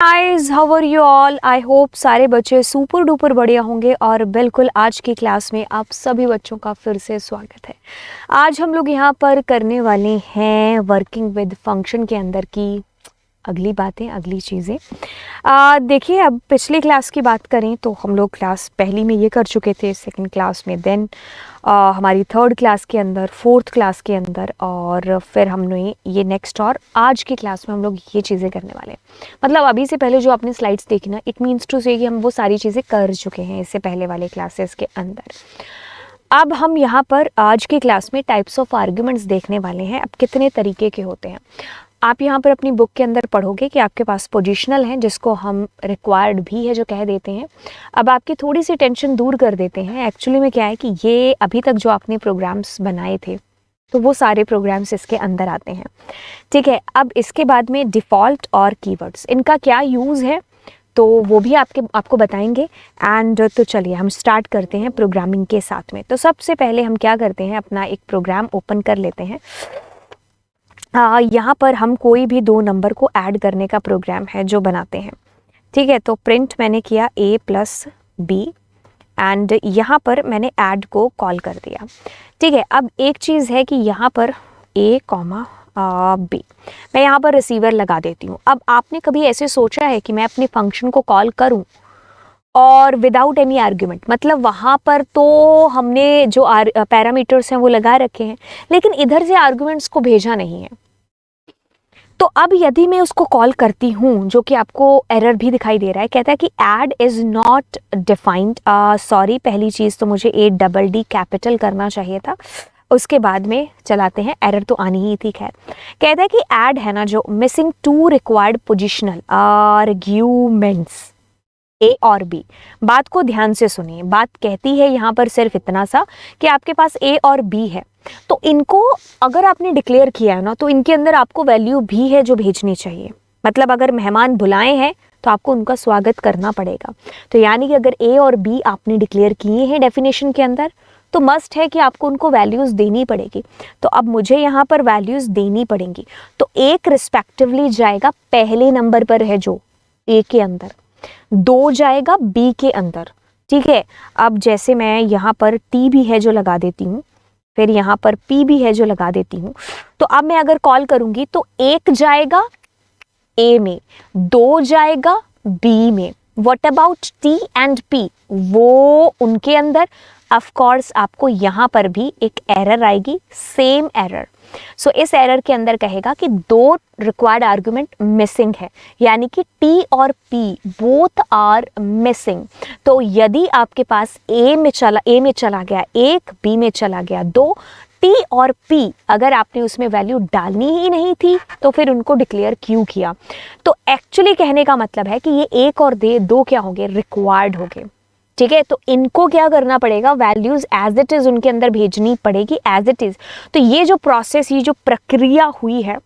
Guys, how are you all. I hope सारे बच्चे super duper बढ़िया होंगे और बिल्कुल आज की क्लास में आप सभी बच्चों का फिर से स्वागत है। आज हम लोग यहाँ पर करने वाले हैं वर्किंग विद फंक्शन के अंदर की अगली बातें, अगली चीज़ें। देखिए, अब पिछली क्लास की बात करें तो हम लोग क्लास पहली में ये कर चुके थे, सेकंड क्लास में, देन हमारी थर्ड क्लास के अंदर, फोर्थ क्लास के अंदर, और फिर हमने ये नेक्स्ट और आज की क्लास में हम लोग ये चीज़ें करने वाले हैं। मतलब अभी से पहले जो आपने स्लाइड्स देखी ना, इट मीन्स टू से कि हम वो सारी चीज़ें कर चुके हैं इससे पहले वाले क्लासेस के अंदर। अब हम यहाँ पर आज की क्लास में टाइप्स ऑफ आर्ग्यूमेंट्स देखने वाले हैं। अब कितने तरीके के होते हैं आप यहाँ पर अपनी बुक के अंदर पढ़ोगे कि आपके पास पोजिशनल है, जिसको हम रिक्वायर्ड भी है जो कह देते हैं। अब आपकी थोड़ी सी टेंशन दूर कर देते हैं। एक्चुअली में क्या है कि ये अभी तक जो आपने प्रोग्राम्स बनाए थे तो वो सारे प्रोग्राम्स इसके अंदर आते हैं, ठीक है। अब इसके बाद में डिफ़ॉल्ट और कीवर्ड्स, इनका क्या यूज़ है तो वो भी आपको बताएंगे। एंड तो चलिए हम स्टार्ट करते हैं प्रोग्रामिंग के साथ में। तो सबसे पहले हम क्या करते हैं, अपना एक प्रोग्राम ओपन कर लेते हैं। यहाँ पर हम कोई भी दो नंबर को ऐड करने का प्रोग्राम है जो बनाते हैं, ठीक है। तो प्रिंट मैंने किया a+b एंड यहाँ पर मैंने ऐड को कॉल कर दिया, ठीक है। अब एक चीज़ है कि यहाँ पर a, b मैं यहाँ पर रिसीवर लगा देती हूँ। अब आपने कभी ऐसे सोचा है कि मैं अपने फंक्शन को कॉल करूँ और विदाउट एनी आर्ग्यूमेंट, मतलब वहाँ पर तो हमने जो पैरामीटर्स हैं वो लगा रखे हैं, लेकिन इधर से आर्ग्यूमेंट्स को भेजा नहीं है। तो अब यदि मैं उसको कॉल करती हूँ, जो कि आपको एरर भी दिखाई दे रहा है, कहता है कि add is not defined. Sorry, पहली चीज़ तो मुझे ADD कैपिटल करना चाहिए था, उसके बाद में चलाते हैं। एरर तो आनी ही थी, खैर। कहता है कि ऐड है ना जो, missing 2 required positional arguments A और B। बात को ध्यान से सुनिए। बात कहती है यहाँ पर सिर्फ इतना सा कि आपके पास A और B है, तो इनको अगर आपने डिक्लेयर किया है ना, तो इनके अंदर आपको वैल्यू भी है जो भेजनी चाहिए। मतलब अगर मेहमान बुलाए हैं तो आपको उनका स्वागत करना पड़ेगा। तो यानी कि अगर A और B आपने डिक्लेयर किए हैं डेफिनेशन के अंदर, तो मस्ट है कि आपको उनको वैल्यूज़ देनी पड़ेगी। तो अब मुझे यहाँ पर वैल्यूज़ देनी पड़ेंगी। तो एक रिस्पेक्टिवली जाएगा पहले नंबर पर है जो A के अंदर, 2 जाएगा B के अंदर, ठीक है। अब जैसे मैं यहाँ पर T भी है जो लगा देती हूँ, फिर यहाँ पर P भी है जो लगा देती हूँ। तो अब मैं अगर कॉल करूँगी तो 1 जाएगा A में, 2 जाएगा B में। What about T and P, वो उनके अंदर। ऑफ कोर्स आपको यहाँ पर भी एक एरर आएगी, सेम एरर। सो इस एरर के अंदर कहेगा कि 2 रिक्वायर्ड आर्गुमेंट मिसिंग है, यानी कि T और P बोथ आर मिसिंग। तो यदि आपके पास A में चला गया 1, B में चला गया 2, T और P अगर आपने उसमें वैल्यू डालनी ही नहीं थी तो फिर उनको डिक्लेयर क्यों किया। तो एक्चुअली कहने का मतलब है कि ये 1 और 2 क्या होंगे, रिक्वायर्ड होंगे, ठीक है। तो इनको क्या करना पड़ेगा, वैल्यूज एज इट इज उनके अंदर भेजनी पड़ेगी, एज इट इज। तो ये जो प्रोसेस, ये जो प्रक्रिया हुई है,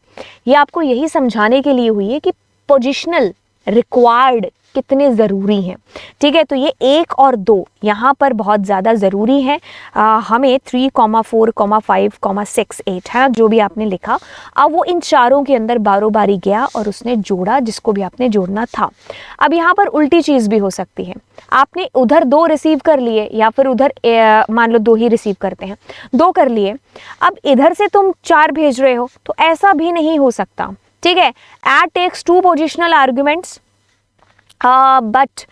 ये आपको यही समझाने के लिए हुई है कि पोजिशनल रिक्वायर्ड कितने ज़रूरी हैं, ठीक है। तो ये 1 और 2 यहाँ पर बहुत ज़्यादा ज़रूरी है। हमें 3, 4, 5, 6, 8 है ना, जो भी आपने लिखा। अब वो इन चारों के अंदर बारो बारी गया और उसने जोड़ा जिसको भी आपने जोड़ना था। अब यहाँ पर उल्टी चीज़ भी हो सकती है, आपने उधर 2 रिसीव कर लिए या फिर उधर मान लो 2 ही रिसीव करते हैं, 2 कर लिए। अब इधर से तुम 4 भेज रहे हो, तो ऐसा भी नहीं हो सकता, ठीक है। Add takes 2 positional arguments but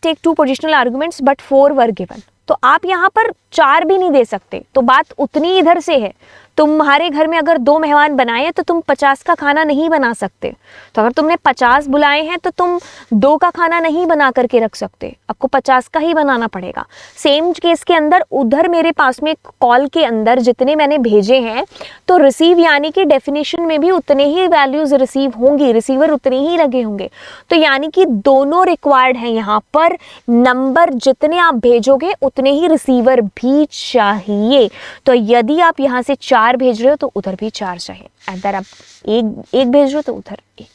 take 2 positional arguments but 4 were given। तो आप यहाँ पर 4 भी नहीं दे सकते। तो बात उतनी इधर से है, तुम्हारे घर में अगर 2 मेहमान बनाए हैं तो तुम 50 का खाना नहीं बना सकते। तो अगर तुमने 50 बुलाए हैं तो तुम 2 का खाना नहीं बना करके रख सकते, आपको 50 का ही बनाना पड़ेगा। सेम केस के अंदर उधर मेरे पास में कॉल के अंदर जितने मैंने भेजे हैं, तो रिसीव यानी कि डेफिनेशन में भी उतने ही वैल्यूज रिसीव होंगी, रिसीवर उतने ही लगे होंगे। तो यानी कि दोनों रिक्वायर्ड हैं यहाँ पर, नंबर जितने आप भेजोगे उतने ही रिसीवर भी चाहिए। तो यदि आप यहाँ से 4 भेज रहे हो तो उधर भी 4 चाहिए, अगर आप एक भेज रहे हो तो उधर 1,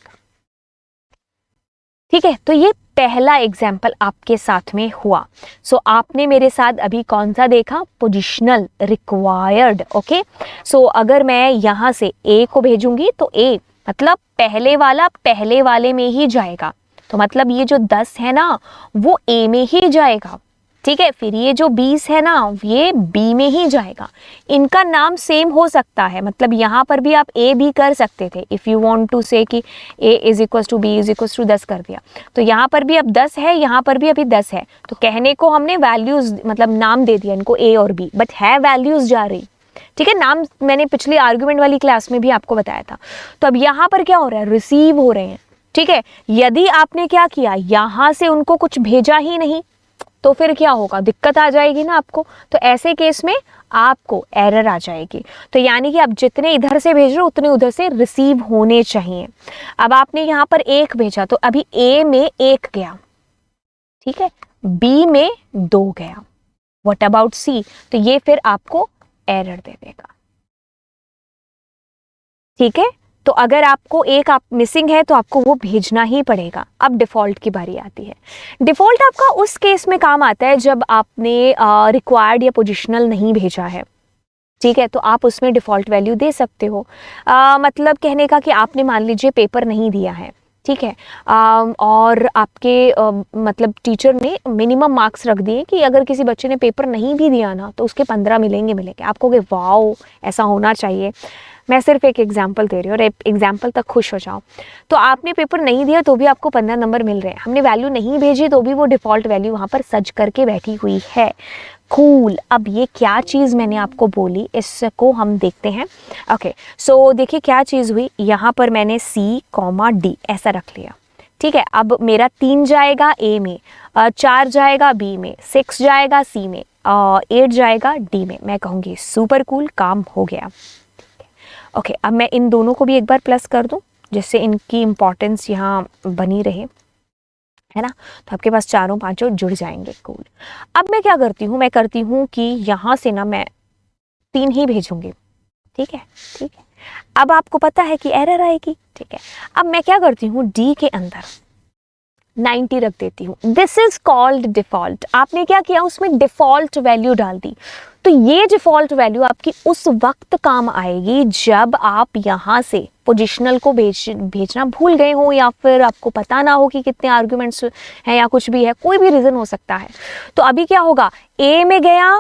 ठीक है। तो ये पहला एग्जाम्पल आपके साथ में हुआ। सो आपने मेरे साथ अभी कौन सा देखा, पोजिशनल रिक्वायर्ड, ओके। सो अगर मैं यहाँ से A को भेजूंगी तो A मतलब पहले वाला पहले वाले में ही जाएगा, तो मतलब ये जो 10 है ना वो A में ही जाएगा, ठीक है। फिर ये जो 20 है ना ये B में ही जाएगा। इनका नाम सेम हो सकता है, मतलब यहाँ पर भी आप A B कर सकते थे इफ़ यू वांट टू से कि A is equal to B is equal to 10 कर दिया, तो यहाँ पर भी अब 10 है, यहाँ पर भी अभी 10 है, तो कहने को हमने वैल्यूज मतलब नाम दे दिया इनको A और B, बट है वैल्यूज जा रही, ठीक है। नाम मैंने पिछली आर्गुमेंट वाली क्लास में भी आपको बताया था। तो अब यहाँ पर क्या हो रहा है, रिसीव हो रहे हैं, ठीक है। यदि आपने क्या किया, यहाँ से उनको कुछ भेजा ही नहीं तो फिर क्या होगा, दिक्कत आ जाएगी ना आपको। तो ऐसे केस में आपको एरर आ जाएगी। तो यानी कि आप जितने इधर से भेज रहे हो उतने उधर से रिसीव होने चाहिए। अब आपने यहाँ पर 1 भेजा तो अभी A में 1 गया, ठीक है, B में 2 गया, व्हाट अबाउट C, तो ये फिर आपको एरर दे देगा, ठीक है। तो अगर आपको एक आप मिसिंग है तो आपको वो भेजना ही पड़ेगा। अब डिफ़ॉल्ट की बारी आती है। डिफ़ॉल्ट आपका उस केस में काम आता है जब आपने रिक्वायर्ड या पोजिशनल नहीं भेजा है, ठीक है, तो आप उसमें डिफ़ॉल्ट वैल्यू दे सकते हो। मतलब कहने का कि आपने मान लीजिए पेपर नहीं दिया है, ठीक है, और आपके मतलब टीचर ने मिनिमम मार्क्स रख दिए कि अगर किसी बच्चे ने पेपर नहीं भी दिया ना तो उसके 15 मिलेंगे। आप कहोगे वाओ ऐसा होना चाहिए, मैं सिर्फ एक एग्जाम्पल दे रही हूँ और एग्जाम्पल तक खुश हो जाओ। तो आपने पेपर नहीं दिया तो भी आपको 15 नंबर मिल रहे हैं, हमने वैल्यू नहीं भेजी तो भी वो डिफ़ॉल्ट वैल्यू वहाँ पर सज करके बैठी हुई है। कूल। अब ये क्या चीज़ मैंने आपको बोली इसको हम देखते हैं। ओके, सो देखिए क्या चीज़ हुई, यहाँ पर मैंने C, D ऐसा रख लिया, ठीक है। अब मेरा 3 जाएगा A में, 4 जाएगा B में, 6 जाएगा C में, 8 जाएगा D में। मैं कहूँगी सुपर कूल, काम हो गया। ओके, अब मैं इन दोनों को भी एक बार प्लस कर दूं जिससे इनकी इंपॉर्टेंस यहाँ बनी रहे, है ना। तो आपके पास चारों पांचों जुड़ जाएंगे, कूल। अब मैं क्या करती हूँ, मैं करती हूँ कि यहाँ से ना मैं 3 ही भेजूंगी, ठीक है, ठीक है। अब आपको पता है कि एरर आएगी, ठीक है। अब मैं क्या करती हूँ, D के अंदर 90 रख देती हूँ। This is called default. आपने क्या किया, उसमें डिफ़ॉल्ट वैल्यू डाल दी। तो ये डिफ़ॉल्ट वैल्यू आपकी उस वक्त काम आएगी जब आप यहाँ से पोजिशनल को भेजना भूल गए हो, या फिर आपको पता ना हो कि कितने आर्ग्यूमेंट्स हैं या कुछ भी है, कोई भी रीज़न हो सकता है। तो अभी क्या होगा, A में गया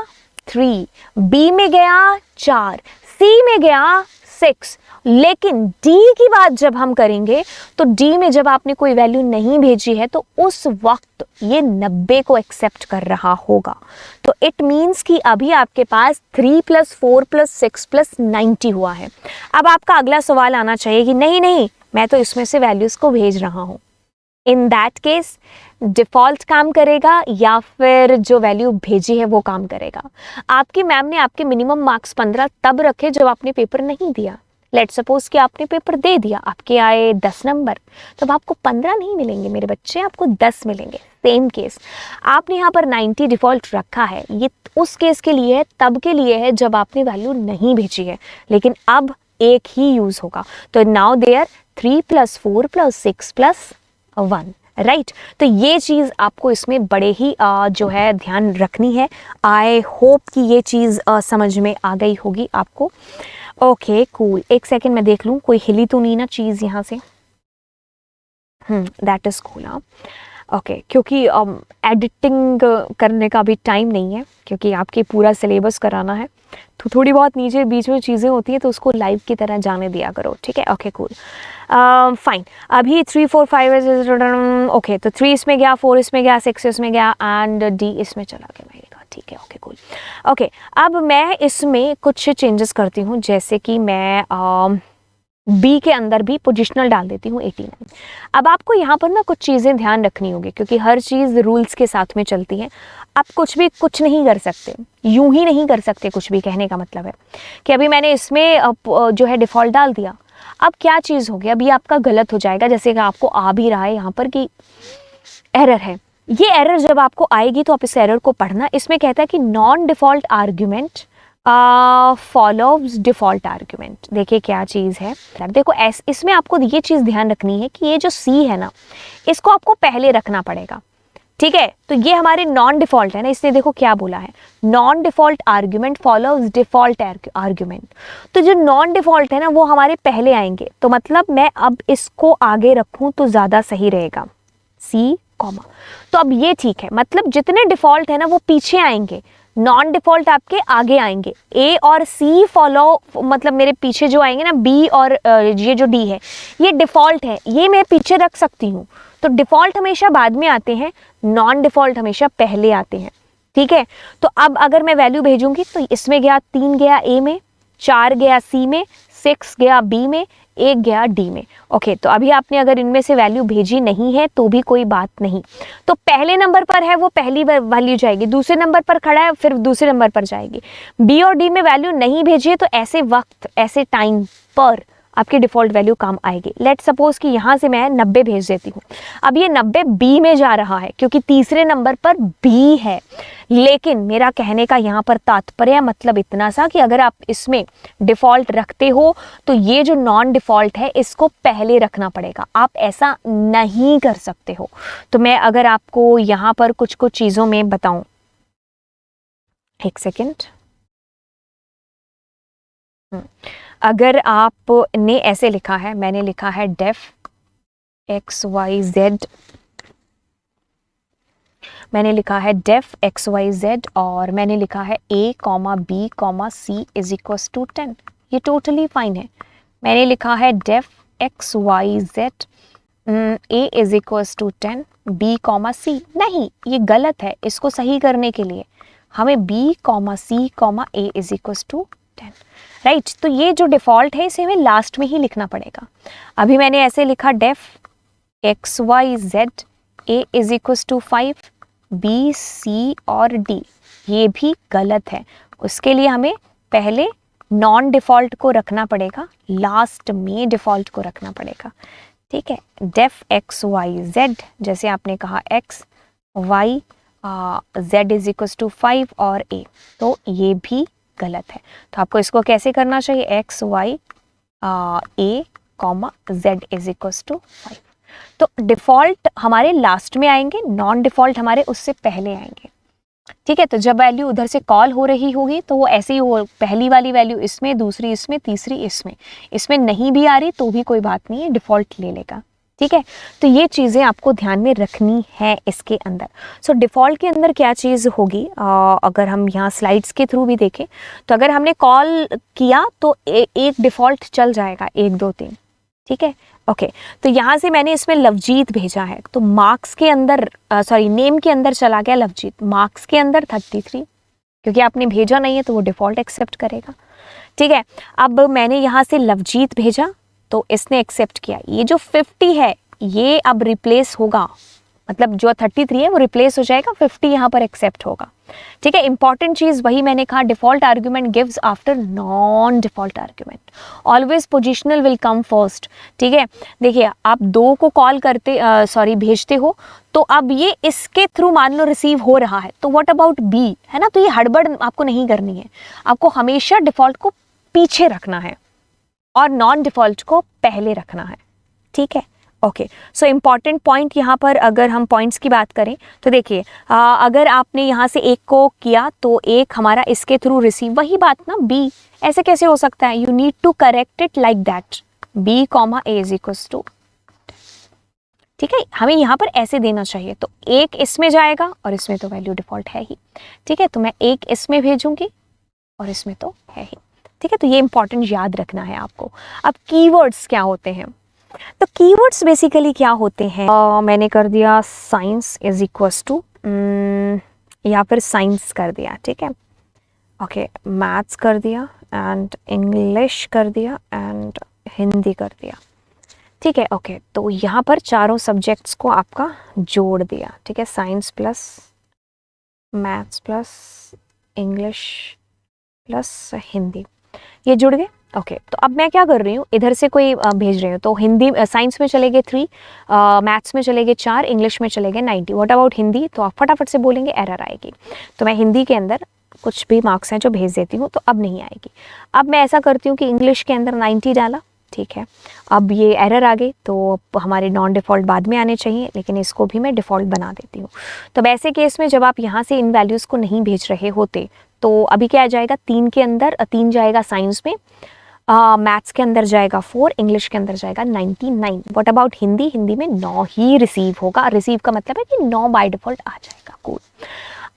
3, B में गया 4, C में गया 6, लेकिन D की बात जब हम करेंगे तो D में जब आपने कोई वैल्यू नहीं भेजी है तो उस वक्त ये 90 को एक्सेप्ट कर रहा होगा। तो इट मीन्स कि अभी आपके पास 3 + 4 + 6 + 90 हुआ है। अब आपका अगला सवाल आना चाहिए कि नहीं नहीं, मैं तो इसमें से वैल्यूज को भेज रहा हूँ। इन दैट केस डिफ़ॉल्ट काम करेगा या फिर जो वैल्यू भेजी है वो काम करेगा। आपकी मैम ने आपके मिनिमम मार्क्स 15 तब रखे जब आपने पेपर नहीं दिया। लेट सपोज कि आपने पेपर दे दिया, आपके आए 10 नंबर, तो अब आपको 15 नहीं मिलेंगे मेरे बच्चे, आपको 10 मिलेंगे। सेम केस, आपने यहाँ पर 90 डिफ़ॉल्ट रखा है, ये उस केस के लिए है, तब के लिए है जब आपने वैल्यू नहीं भेजी है, लेकिन अब एक ही यूज़ होगा। तो नाउ देयर 3 + 4 + 6 + 1, राइट। तो ये चीज़ आपको इसमें बड़े ही जो है ध्यान रखनी है। आई होप कि ये चीज़ समझ में आ गई होगी आपको। ओके कूल, एक सेकेंड मैं देख लूँ कोई हिली तो नहीं ना चीज़ यहाँ से। That is cool. हाँ ओके, क्योंकि एडिटिंग करने का भी टाइम नहीं है, क्योंकि आपके पूरा सिलेबस कराना है, तो थोड़ी बहुत नीचे बीच में चीज़ें होती हैं तो उसको लाइव की तरह जाने दिया करो, ठीक है। Okay cool, fine. अभी 3 4 5 ओके, तो 3 इसमें गया, 4 इसमें गया, 6 इसमें गया एंड D इसमें चला गया मेरे का, ठीक है। Okay cool. ओके, अब मैं इसमें कुछ चेंजेस करती हूँ, जैसे कि मैं B के अंदर भी पोजिशनल डाल देती हूँ 89। अब आपको यहाँ पर ना कुछ चीज़ें ध्यान रखनी होगी, क्योंकि हर चीज़ रूल्स के साथ में चलती है। आप कुछ नहीं कर सकते, यूं ही नहीं कर सकते कुछ भी। कहने का मतलब है कि अभी मैंने इसमें जो है डिफ़ॉल्ट डाल दिया, अब क्या चीज़ हो गया, अभी आपका गलत हो जाएगा। जैसे कि आपको आ भी रहा है यहाँ पर कि एरर है, ये एरर जब आपको आएगी तो आप इस एरर को पढ़ना। इसमें कहता है कि non default argument follows default argument. देखिए क्या चीज़ है, देखो इसमें आपको ये चीज़ ध्यान रखनी है कि ये जो C है ना, इसको आपको पहले रखना पड़ेगा, ठीक है। तो ये हमारे नॉन डिफ़ॉल्ट है ना, इसने देखो क्या बोला है, non default argument follows default argument. तो जो नॉन डिफ़ॉल्ट है ना वो हमारे पहले आएंगे, तो मतलब मैं अब इसको आगे रखूँ तो ज़्यादा सही रहेगा, सी कॉमा। तो अब ये ठीक है, मतलब जितने डिफ़ॉल्ट है ना वो पीछे आएंगे, नॉन डिफ़ॉल्ट आपके आगे आएंगे। ए और सी फॉलो, मतलब मेरे पीछे जो आएंगे ना बी और ये जो डी है ये डिफ़ॉल्ट है, ये मैं पीछे रख सकती हूँ। तो डिफ़ॉल्ट हमेशा बाद में आते हैं, नॉन डिफ़ॉल्ट हमेशा पहले आते हैं, ठीक है। तो अब अगर मैं वैल्यू भेजूंगी तो इसमें गया 3 गया ए में, 4 गया सी में, 6 गया बी में, 1 गया डी में। ओके, तो अभी आपने अगर इनमें से वैल्यू भेजी नहीं है तो भी कोई बात नहीं। तो पहले नंबर पर है वो पहली वैल्यू जाएगी, दूसरे नंबर पर खड़ा है फिर दूसरे नंबर पर जाएगी। बी और डी में वैल्यू नहीं भेजी है तो ऐसे वक्त, ऐसे टाइम पर आपकी डिफ़ॉल्ट वैल्यू काम आएगी। लेट सपोज कि यहाँ से मैं 90 भेज देती हूँ। अब ये 90 बी में जा रहा है क्योंकि तीसरे नंबर पर बी है, लेकिन मेरा कहने का यहाँ पर तात्पर्य मतलब इतना सा कि अगर आप इसमें डिफ़ॉल्ट रखते हो तो ये जो नॉन डिफ़ॉल्ट है इसको पहले रखना पड़ेगा, आप ऐसा नहीं कर सकते हो। तो मैं अगर आपको यहाँ पर कुछ कुछ चीज़ों में बताऊँ, एक सेकेंड। अगर आपने ऐसे लिखा है, मैंने लिखा है डेफ एक्स वाई जेड, मैंने लिखा है डेफ एक्स वाई जेड और मैंने लिखा है a comma B comma C is equals to 10, ये टोटली फाइन है। मैंने लिखा है def x Y Z a is equals to 10 b comma C, नहीं ये गलत है। इसको सही करने के लिए हमें b comma C comma a is equals to 10, right. तो ये जो डिफ़ॉल्ट है इसे हमें लास्ट में ही लिखना पड़ेगा। अभी मैंने ऐसे लिखा def x Y Z a is equals to 5 b c और d, ये भी गलत है। उसके लिए हमें पहले नॉन डिफ़ॉल्ट को रखना पड़ेगा, लास्ट में डिफ़ॉल्ट को रखना पड़ेगा, ठीक है। डेफ एक्स वाई जेड, जैसे आपने कहा X Y Z is equals to 5 और a, तो ये भी गलत है। तो आपको इसको कैसे करना चाहिए, x y a comma z is equals to 5। तो डिफ़ॉल्ट हमारे लास्ट में आएंगे, नॉन डिफ़ॉल्ट हमारे उससे पहले आएंगे, ठीक है। तो जब वैल्यू उधर से कॉल हो रही होगी तो वो ऐसे ही हो, पहली वाली वैल्यू इसमें, दूसरी इसमें, तीसरी इसमें, इसमें नहीं भी आ रही तो भी कोई बात नहीं है, डिफ़ॉल्ट ले लेगा, ठीक है। तो ये चीज़ें आपको ध्यान में रखनी है इसके अंदर। सो डिफ़ॉल्ट के अंदर क्या चीज़ होगी, अगर हम यहाँ स्लाइड्स के थ्रू भी देखें तो अगर हमने कॉल किया तो एक डिफ़ॉल्ट चल जाएगा 1 2 3, ठीक है। ओके, तो यहाँ से मैंने इसमें लवजीत भेजा है तो मार्क्स के अंदर नेम के अंदर चला गया लवजीत, मार्क्स के अंदर 33, क्योंकि आपने भेजा नहीं है तो वो डिफ़ॉल्ट एक्सेप्ट करेगा, ठीक है। अब मैंने यहाँ से लवजीत भेजा तो इसने एक्सेप्ट किया। ये जो 50 है ये अब रिप्लेस होगा, मतलब जो 33 है वो रिप्लेस हो जाएगा, 50 यहाँ पर एक्सेप्ट होगा, ठीक है। इंपॉर्टेंट चीज़ वही मैंने कहा, default argument gives after non default argument, always positional will come first, ठीक है। देखिए आप 2 को कॉल करते भेजते हो तो अब ये इसके थ्रू मान लो रिसीव हो रहा है, तो व्हाट अबाउट बी, है ना। तो ये हड़बड़ आपको नहीं करनी है, आपको हमेशा डिफ़ॉल्ट को पीछे रखना है और नॉन डिफ़ॉल्ट को पहले रखना है, ठीक है। ओके, सो इम्पॉर्टेंट पॉइंट यहाँ पर अगर हम पॉइंट्स की बात करें तो देखिए अगर आपने यहाँ से 1 को किया तो 1 हमारा इसके थ्रू रिसीव, वही बात ना, बी ऐसे कैसे हो सकता है, you need to correct it like that, b comma a is equals to, ठीक है। हमें यहाँ पर ऐसे देना चाहिए, तो 1 इसमें जाएगा और इसमें तो वैल्यू डिफ़ॉल्ट है ही, ठीक है। तो मैं 1 इसमें भेजूंगी और इसमें तो है ही, ठीक है। तो ये इंपॉर्टेंट याद रखना है आपको। अब कीवर्ड्स क्या होते हैं, तो कीवर्ड्स बेसिकली क्या होते हैं, मैंने कर दिया साइंस इज इक्वल्स टू या फिर साइंस कर दिया, ठीक है। ओके, मैथ्स कर दिया एंड इंग्लिश कर दिया एंड हिंदी कर दिया, ठीक है। ओके, तो यहाँ पर चारों सब्जेक्ट्स को आपका जोड़ दिया, ठीक है। Science plus maths plus English plus Hindi, ये जुड़ गए। ओके, तो अब मैं क्या कर रही हूँ, इधर से कोई भेज रही हूँ तो हिंदी साइंस में चले गए 3, मैथ्स में चले गए 4, इंग्लिश में चले गए 90, व्हाट अबाउट हिंदी, तो आप फटाफट से बोलेंगे एरर आएगी। तो मैं हिंदी के अंदर कुछ भी मार्क्स हैं जो भेज देती हूँ तो अब नहीं आएगी। अब मैं ऐसा करती हूँ कि इंग्लिश के अंदर 90 डाला, ठीक है। अब ये एरर आ गई तो हमारे नॉन डिफ़ॉल्ट बाद में आने चाहिए, लेकिन इसको भी मैं डिफ़ॉल्ट बना देती हूँ। तो वैसे केस में जब आप यहाँ से इन वैल्यूज़ को नहीं भेज रहे होते तो अभी क्या आ जाएगा, 3 के अंदर 3 जाएगा साइंस में, मैथ्स के अंदर जाएगा 4, इंग्लिश के अंदर जाएगा 99। What about Hindi? हिंदी में 9 ही रिसीव होगा। रिसीव का मतलब है कि 9 बाय डिफॉल्ट आ जाएगा। कूल।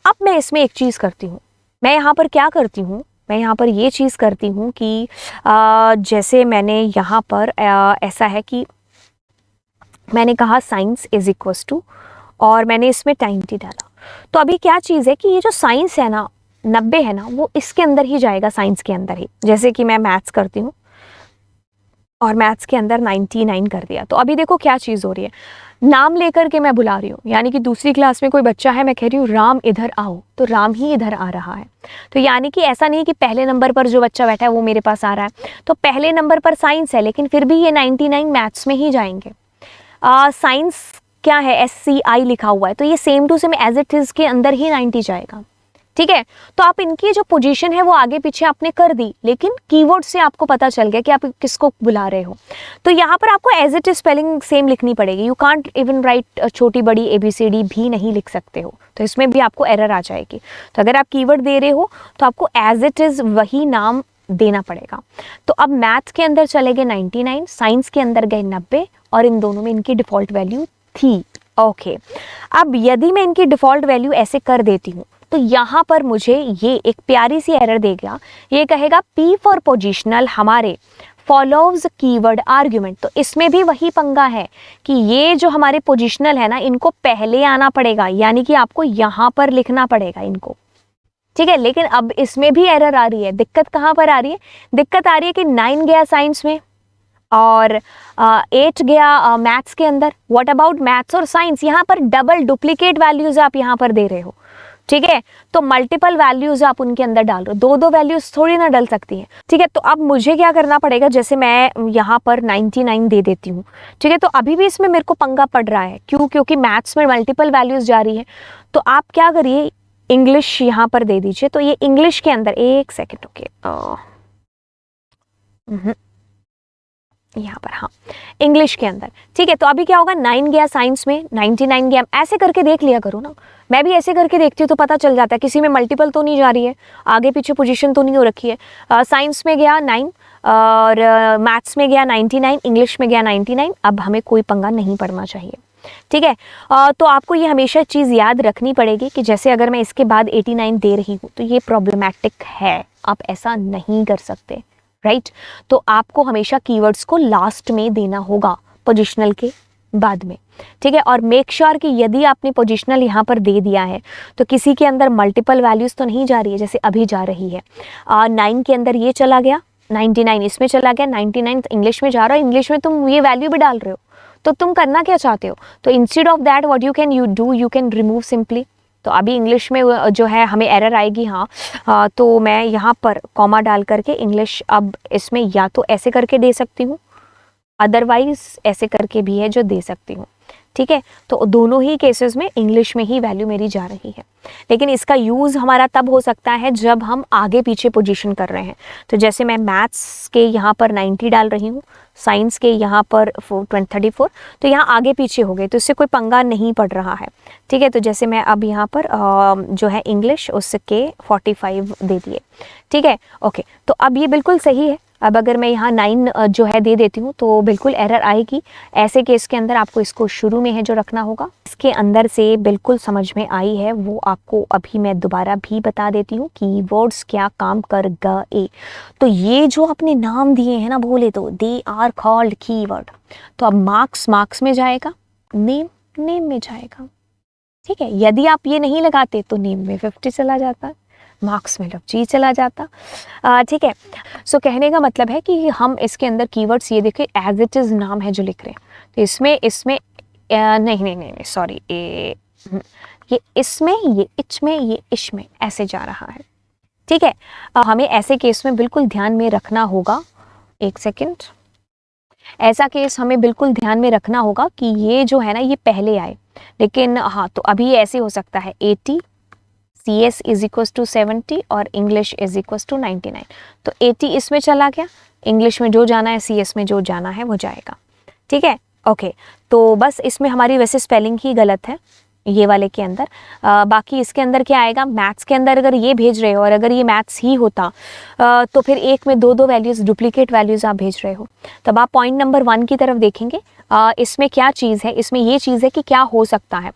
अब मैं इसमें एक चीज़ करती हूँ, मैं यहाँ पर क्या करती हूँ, मैं यहाँ पर ये चीज़ करती हूँ कि जैसे मैंने यहाँ पर ऐसा है कि मैंने कहा साइंस इज इक्वस टू, और मैंने इसमें 90 डाला। तो अभी क्या चीज़ है कि ये जो साइंस है ना, 90 है ना, वो इसके अंदर ही जाएगा, साइंस के अंदर ही। जैसे कि मैं मैथ्स करती हूँ और मैथ्स के अंदर 99 कर दिया। तो अभी देखो क्या चीज़ हो रही है, नाम लेकर के मैं बुला रही हूँ, यानी कि दूसरी क्लास में कोई बच्चा है, मैं कह रही हूँ राम इधर आओ, तो राम ही इधर आ रहा है। तो यानी कि ऐसा नहीं कि पहले नंबर पर जो बच्चा बैठा है वो मेरे पास आ रहा है। तो पहले नंबर पर साइंस है, लेकिन फिर भी ये 99 मैथ्स में ही जाएंगे। साइंस क्या है, SCI लिखा हुआ है, तो ये same to same as it is के अंदर ही 90 जाएगा। ठीक है, तो आप इनकी जो पोजीशन है वो आगे पीछे आपने कर दी, लेकिन कीवर्ड से आपको पता चल गया कि आप किसको बुला रहे हो। तो यहाँ पर आपको as it is spelling same लिखनी पड़ेगी। यू कांट इवन राइट छोटी बड़ी ABCD भी नहीं लिख सकते हो, तो इसमें भी आपको एरर आ जाएगी। तो अगर आप कीवर्ड दे रहे हो तो आपको एज इट इज वही नाम देना पड़ेगा। तो अब मैथ्स के अंदर चले गए 99, साइंस के अंदर गए 90, और इन दोनों में इनकी डिफ़ॉल्ट वैल्यू थी। ओके, अब यदि मैं इनकी डिफ़ॉल्ट वैल्यू ऐसे कर देती हूँ तो यहाँ पर मुझे ये एक प्यारी सी एरर देगा, ये कहेगा P फॉर पोजिशनल हमारे फॉलोव्स कीवर्ड आर्ग्यूमेंट। तो इसमें भी वही पंगा है कि ये जो हमारे पोजिशनल है ना, इनको पहले आना पड़ेगा, यानी कि आपको यहाँ पर लिखना पड़ेगा इनको। ठीक है, लेकिन अब इसमें भी एरर आ रही है। दिक्कत कहाँ पर आ रही है? दिक्कत आ रही है कि 9 गया साइंस में और 8 गया मैथ्स के अंदर। व्हाट अबाउट मैथ्स और साइंस? यहाँ पर डबल डुप्लीकेट वैल्यूज आप यहाँ पर दे रहे हो। ठीक है, तो मल्टीपल वैल्यूज आप उनके अंदर डाल रहे हो, दो वैल्यूज थोड़ी ना डल सकती हैं। ठीक है, तो अब मुझे क्या करना पड़ेगा, जैसे मैं यहाँ पर 99 दे देती हूँ। ठीक है, तो अभी भी इसमें मेरे को पंगा पड़ रहा है। क्यों? क्योंकि मैथ्स में मल्टीपल वैल्यूज जा रही है। तो आप क्या करिए, इंग्लिश यहाँ पर दे दीजिए। तो ये इंग्लिश के अंदर, एक सेकेंड, ओके, यहाँ पर, हाँ, इंग्लिश के अंदर। ठीक है, तो अभी क्या होगा, 9 गया साइंस में, 99 गया। ऐसे करके देख लिया करो ना, मैं भी ऐसे करके देखती हूँ तो पता चल जाता है किसी में मल्टीपल तो नहीं जा रही है, आगे पीछे पोजीशन तो नहीं हो रखी है। साइंस में गया 9 और मैथ्स में गया 99, इंग्लिश में गया 99। अब हमें कोई पंगा नहीं पड़ना चाहिए। ठीक है, तो आपको ये हमेशा चीज़ याद रखनी पड़ेगी कि जैसे अगर मैं इसके बाद 89 दे रही हूँ तो ये प्रॉब्लमैटिक है, आप ऐसा नहीं कर सकते। राइट, तो आपको हमेशा कीवर्ड्स को लास्ट में देना होगा, पोजिशनल के बाद में। ठीक है, और मेक श्योर कि यदि आपने पोजिशनल यहाँ पर दे दिया है तो किसी के अंदर मल्टीपल वैल्यूज़ तो नहीं जा रही है, जैसे अभी जा रही है। 9 के अंदर ये चला गया, 99 इसमें चला गया, 99 इंग्लिश में जा रहा है, इंग्लिश में तुम ये वैल्यू भी डाल रहे हो। तो तुम करना क्या चाहते हो? तो instead of that what you can remove simply. तो अभी इंग्लिश में जो है हमें एरर आएगी, हाँ, तो मैं यहाँ पर कॉमा डाल करके इंग्लिश, अब इसमें या तो ऐसे करके दे सकती हूँ, अदरवाइज ऐसे करके भी है जो दे सकती हूँ। ठीक है, तो दोनों ही केसेस में इंग्लिश में ही वैल्यू मेरी जा रही है, लेकिन इसका यूज़ हमारा तब हो सकता है जब हम आगे पीछे पोजीशन कर रहे हैं। तो जैसे मैं मैथ्स के यहाँ पर 90 डाल रही हूँ, साइंस के यहाँ पर 34, तो यहाँ आगे पीछे हो गए, तो इससे कोई पंगा नहीं पड़ रहा है। ठीक है, तो जैसे मैं अब यहाँ पर जो है इंग्लिश उसके 45 दे दिए। ठीक है, ओके, तो अब ये बिल्कुल सही है। अब अगर मैं यहाँ 9 जो है दे देती हूँ तो बिल्कुल एरर आएगी। ऐसे केस के अंदर आपको इसको शुरू में है जो रखना होगा। इसके अंदर से बिल्कुल समझ में आई है वो आपको अभी मैं दोबारा भी बता देती हूँ, कीवर्ड्स क्या काम कर गए। तो ये जो अपने नाम दिए हैं ना, बोले तो दे आर कॉल्ड कीवर्ड। तो अब मार्क्स में जाएगा, नेम में जाएगा। ठीक है, यदि आप ये नहीं लगाते तो नेम में 50 चला जाता, मार्क्स में जी चला जाता। ठीक है, सो कहने का मतलब है कि हम इसके अंदर कीवर्ड्स ये देखें एज इट इज़ नाम है जो लिख रहे हैं, तो इसमें नहीं सॉरी, ये इसमें, ये इच में, ये इश में ऐसे जा रहा है। ठीक है, हमें ऐसे केस में बिल्कुल ध्यान में रखना होगा, एक सेकेंड, ऐसा केस हमें बिल्कुल ध्यान में रखना होगा कि ये जो है ना ये पहले आए, लेकिन हाँ, तो अभी ऐसे हो सकता है 80, CS इज इक्वस टू 70 और इंग्लिश इज इक्वस टू 99। तो 80 इसमें चला गया, इंग्लिश में जो जाना है, CS में जो जाना है वो जाएगा। ठीक है, ओके, तो बस इसमें हमारी वैसे स्पेलिंग ही गलत है, ये वाले के अंदर। बाकी इसके अंदर क्या आएगा, मैथ्स के अंदर अगर ये भेज रहे हो और अगर ये मैथ्स ही होता तो फिर एक में दो वैल्यूज़, डुप्लीकेट वैल्यूज़ आप भेज रहे हो। तब आप पॉइंट नंबर 1 की तरफ देखेंगे। इसमें क्या चीज़ है, इसमें ये चीज़ है कि क्या हो सकता है।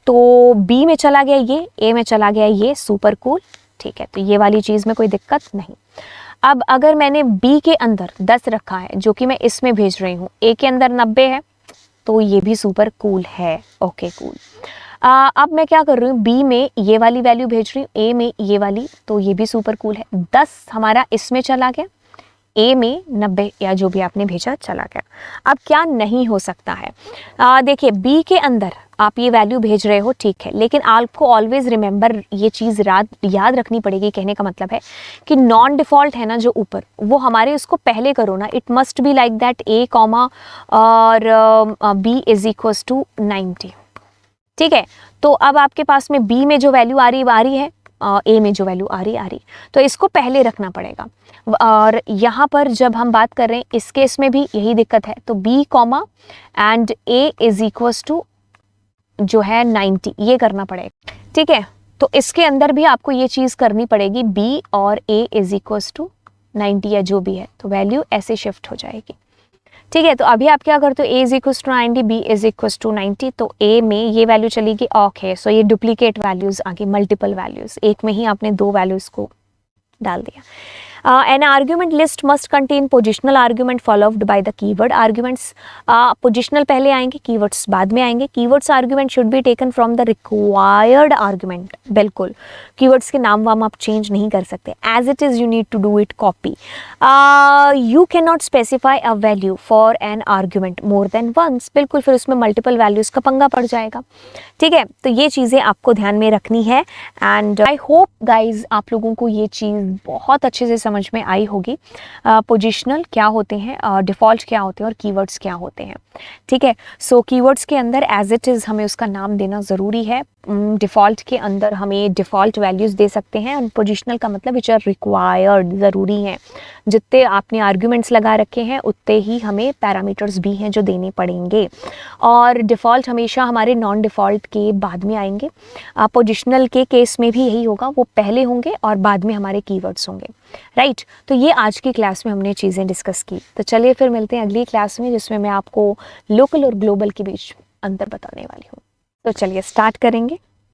तो बी में चला गया ये, ए में चला गया ये, सुपर कूल। ठीक है, तो ये वाली चीज़ में कोई दिक्कत नहीं। अब अगर मैंने बी के अंदर 10 रखा है जो कि मैं इसमें भेज रही हूँ, ए के अंदर 90 है, तो ये भी सुपर कूल है। Okay cool. अब मैं क्या कर रही हूँ, बी में ये वाली वैल्यू भेज रही हूँ, ए में ये वाली, तो ये भी सुपर कूल है। 10 हमारा इसमें चला गया, ए में 90 या जो भी आपने भेजा चला गया। अब क्या नहीं हो सकता है, देखिए बी के अंदर आप ये वैल्यू भेज रहे हो, ठीक है, लेकिन आपको ऑलवेज रिमेंबर ये चीज़ याद रखनी पड़ेगी। कहने का मतलब है कि नॉन डिफ़ॉल्ट है ना जो ऊपर, वो हमारे उसको पहले करो ना। It must be like that A comma और बी इज इक्वल्स टू 90। ठीक है, तो अब आपके पास में बी में जो वैल्यू आ रही है, ए में जो वैल्यू आ रही, तो इसको पहले रखना पड़ेगा। और यहाँ पर जब हम बात कर रहे हैं इस केस में भी यही दिक्कत है, तो b comma and a is equals to जो है 90, ये करना पड़ेगा। ठीक है, तो इसके अंदर भी आपको ये चीज़ करनी पड़ेगी, बी और ए इज इक्वल्स टू 90 या जो भी है, तो वैल्यू ऐसे शिफ्ट हो जाएगी। ठीक है, तो अभी आप क्या करते हो, A is equals to 90, B is equals to 90, तो ए में ये वैल्यू चली गई, ओके, सो ये डुप्लीकेट वैल्यूज़ आ गई, मल्टीपल वैल्यूज़, एक में ही आपने 2 वैल्यूज़ को डाल दिया। An argument list must contain positional argument followed by the keyword arguments. Positional पहले आएंगे, keywords बाद में आएंगे। Keywords argument should be taken from the required argument. बिल्कुल, keywords के नाम वाम आप change नहीं कर सकते। As it is, you need to do it copy. You cannot specify a value for an argument more than once. बिल्कुल, फिर उसमें multiple values का पंगा पड़ जाएगा। ठीक है, तो ये चीज़ें आपको ध्यान में रखनी है। एंड आई होप गाइज आप लोगों को ये चीज़ बहुत अच्छे से समझ में आई होगी। पोजिशनल क्या होते हैं, डिफ़ॉल्ट क्या होते हैं और कीवर्ड्स क्या होते हैं। ठीक है, सो कीवर्ड्स के अंदर एज इट इज़ हमें उसका नाम देना ज़रूरी है। डिफ़ॉल्ट के अंदर हमें डिफ़ॉल्ट वैल्यूज़ दे सकते हैं। और पोजिशनल का मतलब विच आर रिक्वायर्ड, ज़रूरी हैं। जितने आपने आर्ग्यूमेंट्स लगा रखे हैं उतने ही हमें पैरामीटर्स भी हैं जो देने पड़ेंगे। और डिफ़ॉल्ट हमेशा हमारे नॉन डिफ़ॉल्ट के बाद में आएंगे। पोजिशनल के केस में भी यही होगा, वो पहले होंगे और बाद में हमारे कीवर्ड्स होंगे। राइट, तो ये आज की क्लास में हमने चीज़ें डिस्कस की। तो चलिए फिर मिलते हैं अगली क्लास में, जिसमें मैं आपको लोकल और ग्लोबल के बीच अंतर बताने वाली हूँ। तो चलिए स्टार्ट करेंगे।